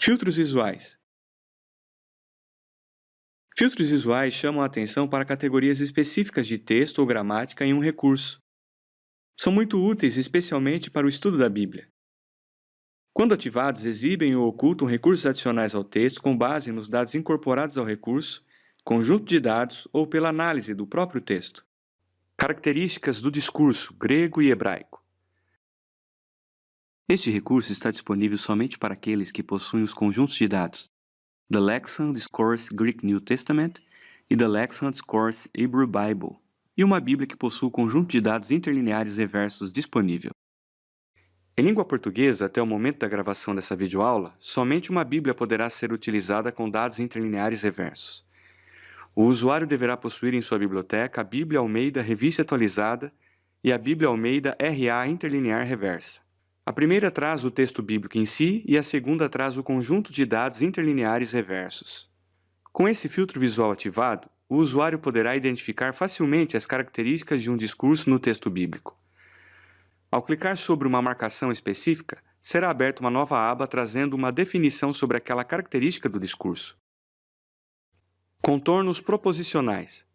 Filtros visuais. Filtros visuais chamam a atenção para categorias específicas de texto ou gramática em um recurso. São muito úteis especialmente para o estudo da Bíblia. Quando ativados, exibem ou ocultam recursos adicionais ao texto com base nos dados incorporados ao recurso, conjunto de dados ou pela análise do próprio texto. Características do discurso grego e hebraico. Este recurso está disponível somente para aqueles que possuem os conjuntos de dados The Lexham Discourse Greek New Testament e The Lexham Discourse Hebrew Bible, e uma Bíblia que possui o conjunto de dados interlineares reversos disponível. Em língua portuguesa, até o momento da gravação dessa videoaula, somente uma Bíblia poderá ser utilizada com dados interlineares reversos. O usuário deverá possuir em sua biblioteca a Bíblia Almeida Revista Atualizada e a Bíblia Almeida RA Interlinear Reversa. A primeira traz o texto bíblico em si e a segunda traz o conjunto de dados interlineares reversos. Com esse filtro visual ativado, o usuário poderá identificar facilmente as características de um discurso no texto bíblico. Ao clicar sobre uma marcação específica, será aberta uma nova aba trazendo uma definição sobre aquela característica do discurso. Contornos proposicionais.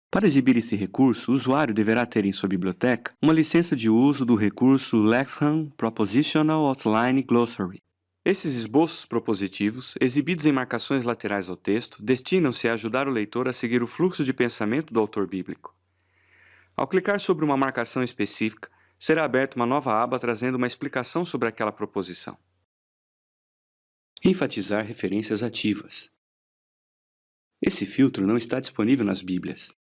Para exibir esse recurso, o usuário deverá ter em sua biblioteca uma licença de uso do recurso Lexham Propositional Outline Glossary. Esses esboços propositivos, exibidos em marcações laterais ao texto, destinam-se a ajudar o leitor a seguir o fluxo de pensamento do autor bíblico. Ao clicar sobre uma marcação específica, será aberta uma nova aba trazendo uma explicação sobre aquela proposição. Enfatizar referências ativas. Esse filtro não está disponível nas Bíblias,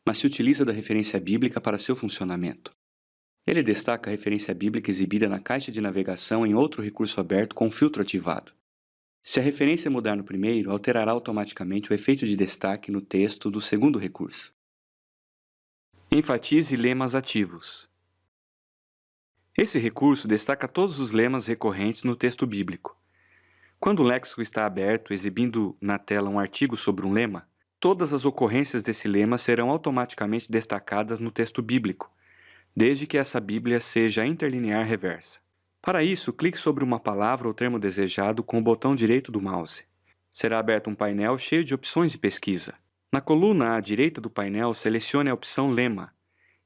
mas se utiliza da referência bíblica para seu funcionamento. Ele destaca a referência bíblica exibida na caixa de navegação em outro recurso aberto com o filtro ativado. Se a referência mudar no primeiro, alterará automaticamente o efeito de destaque no texto do segundo recurso. Enfatize lemas ativos. Esse recurso destaca todos os lemas recorrentes no texto bíblico. Quando o léxico está aberto, exibindo na tela um artigo sobre um lema, todas as ocorrências desse lema serão automaticamente destacadas no texto bíblico, desde que essa Bíblia seja interlinear reversa. Para isso, clique sobre uma palavra ou termo desejado com o botão direito do mouse. Será aberto um painel cheio de opções de pesquisa. Na coluna à direita do painel, selecione a opção Lema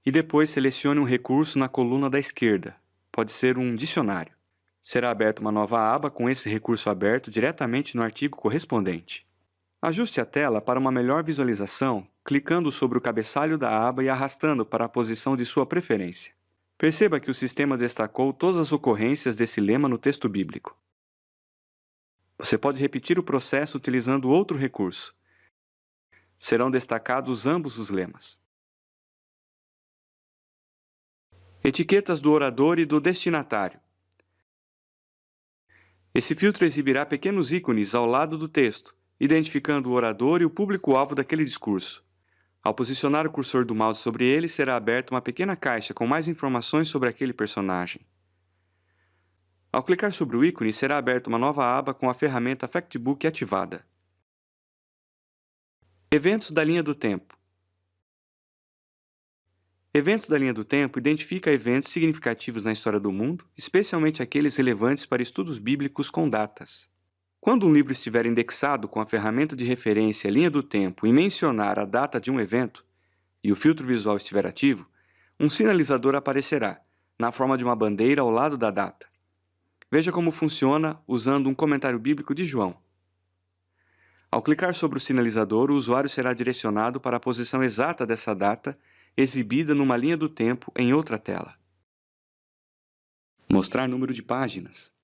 e depois selecione um recurso na coluna da esquerda. Pode ser um dicionário. Será aberta uma nova aba com esse recurso aberto diretamente no artigo correspondente. Ajuste a tela para uma melhor visualização, clicando sobre o cabeçalho da aba e arrastando para a posição de sua preferência. Perceba que o sistema destacou todas as ocorrências desse lema no texto bíblico. Você pode repetir o processo utilizando outro recurso. Serão destacados ambos os lemas. Etiquetas do orador e do destinatário. Esse filtro exibirá pequenos ícones ao lado do texto, identificando o orador e o público-alvo daquele discurso. Ao posicionar o cursor do mouse sobre ele, será aberta uma pequena caixa com mais informações sobre aquele personagem. Ao clicar sobre o ícone, será aberta uma nova aba com a ferramenta Factbook ativada. Eventos da linha do tempo. Eventos da linha do tempo identifica eventos significativos na história do mundo, especialmente aqueles relevantes para estudos bíblicos com datas. Quando um livro estiver indexado com a ferramenta de referência linha do tempo e mencionar a data de um evento, e o filtro visual estiver ativo, um sinalizador aparecerá, na forma de uma bandeira ao lado da data. Veja como funciona usando um comentário bíblico de João. Ao clicar sobre o sinalizador, o usuário será direcionado para a posição exata dessa data, exibida numa linha do tempo em outra tela. Mostrar número de páginas.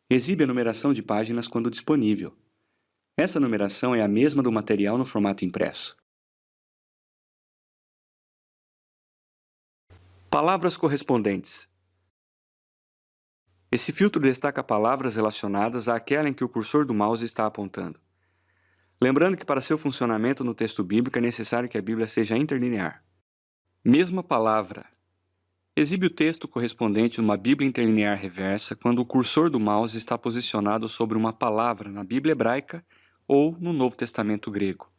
Exibe a numeração de páginas quando disponível. Essa numeração é a mesma do material no formato impresso. Palavras correspondentes. Esse filtro destaca palavras relacionadas àquela em que o cursor do mouse está apontando. Lembrando que para seu funcionamento no texto bíblico é necessário que a Bíblia seja interlinear. Mesma palavra. Exibe o texto correspondente numa Bíblia interlinear reversa quando o cursor do mouse está posicionado sobre uma palavra na Bíblia hebraica ou no Novo Testamento grego.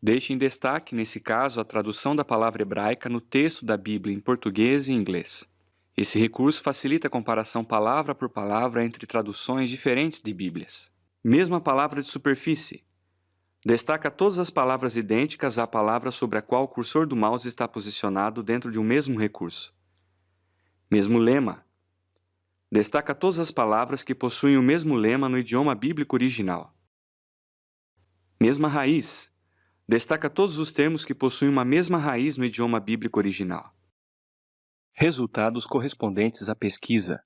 Deixe em destaque, nesse caso, a tradução da palavra hebraica no texto da Bíblia em português e inglês. Esse recurso facilita a comparação palavra por palavra entre traduções diferentes de Bíblias. Mesma palavra de superfície. Destaca todas as palavras idênticas à palavra sobre a qual o cursor do mouse está posicionado dentro de um mesmo recurso. Mesmo lema. Destaca todas as palavras que possuem o mesmo lema no idioma bíblico original. Mesma raiz. Destaca todos os termos que possuem uma mesma raiz no idioma bíblico original. Resultados correspondentes à pesquisa.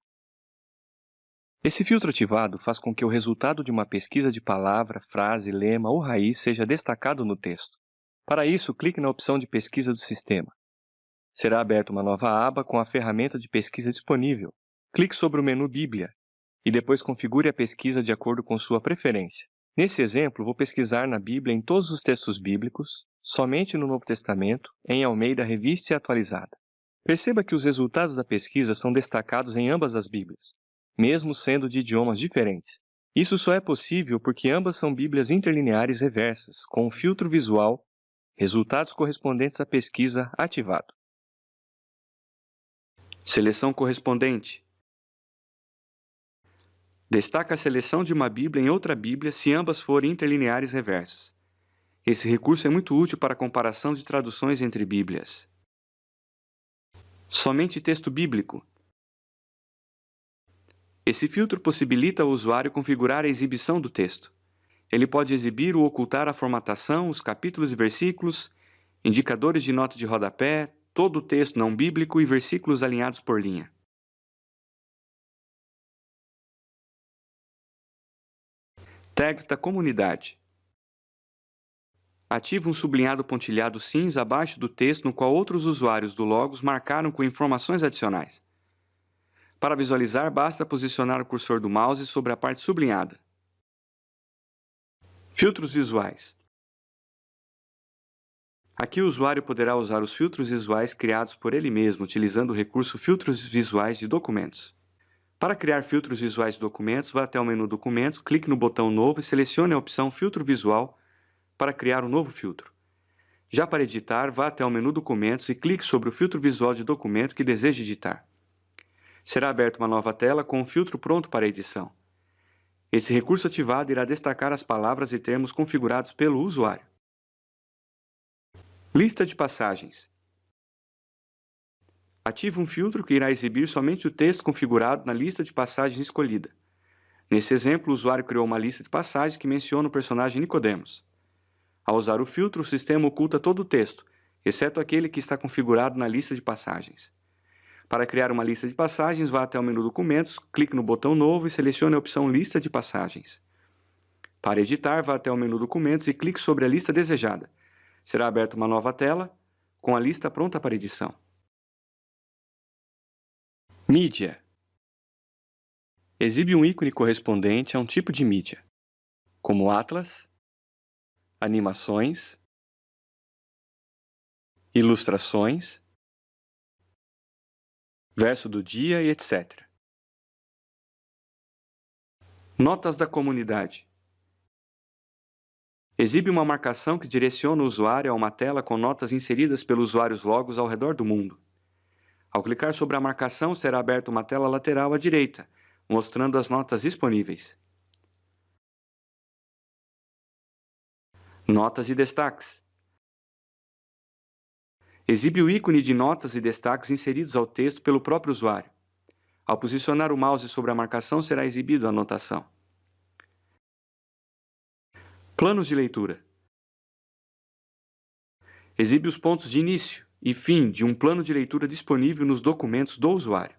Esse filtro ativado faz com que o resultado de uma pesquisa de palavra, frase, lema ou raiz seja destacado no texto. Para isso, clique na opção de pesquisa do sistema. Será aberta uma nova aba com a ferramenta de pesquisa disponível. Clique sobre o menu Bíblia e depois configure a pesquisa de acordo com sua preferência. Nesse exemplo, vou pesquisar na Bíblia em todos os textos bíblicos, somente no Novo Testamento, em Almeida Revista e Atualizada. Perceba que os resultados da pesquisa são destacados em ambas as Bíblias, mesmo sendo de idiomas diferentes. Isso só é possível porque ambas são Bíblias interlineares reversas, com o filtro visual Resultados correspondentes à pesquisa ativado. Seleção correspondente. Destaca a seleção de uma Bíblia em outra Bíblia se ambas forem interlineares reversas. Esse recurso é muito útil para a comparação de traduções entre Bíblias. Somente texto bíblico. Esse filtro possibilita ao usuário configurar a exibição do texto. Ele pode exibir ou ocultar a formatação, os capítulos e versículos, indicadores de nota de rodapé, todo o texto não bíblico e versículos alinhados por linha. Tags da comunidade. Ative um sublinhado pontilhado cinza abaixo do texto no qual outros usuários do Logos marcaram com informações adicionais. Para visualizar, basta posicionar o cursor do mouse sobre a parte sublinhada. Filtros visuais. Aqui o usuário poderá usar os filtros visuais criados por ele mesmo, utilizando o recurso Filtros visuais de documentos. Para criar filtros visuais de documentos, vá até o menu Documentos, clique no botão Novo e selecione a opção Filtro Visual para criar um novo filtro. Já para editar, vá até o menu Documentos e clique sobre o filtro visual de documento que deseja editar. Será aberta uma nova tela com um filtro pronto para edição. Esse recurso ativado irá destacar as palavras e termos configurados pelo usuário. Lista de passagens. Ative um filtro que irá exibir somente o texto configurado na lista de passagens escolhida. Nesse exemplo, o usuário criou uma lista de passagens que menciona o personagem Nicodemos. Ao usar o filtro, o sistema oculta todo o texto, exceto aquele que está configurado na lista de passagens. Para criar uma lista de passagens, vá até o menu Documentos, clique no botão Novo e selecione a opção Lista de passagens. Para editar, vá até o menu Documentos e clique sobre a lista desejada. Será aberta uma nova tela com a lista pronta para edição. Mídia. Exibe um ícone correspondente a um tipo de mídia, como atlas, animações, ilustrações, verso do dia e etc. Notas da comunidade. Exibe uma marcação que direciona o usuário a uma tela com notas inseridas pelos usuários Logos ao redor do mundo. Ao clicar sobre a marcação, será aberta uma tela lateral à direita, mostrando as notas disponíveis. Notas e destaques. Exibe o ícone de notas e destaques inseridos ao texto pelo próprio usuário. Ao posicionar o mouse sobre a marcação, será exibido a anotação. Planos de leitura. Exibe os pontos de início e fim de um plano de leitura disponível nos documentos do usuário.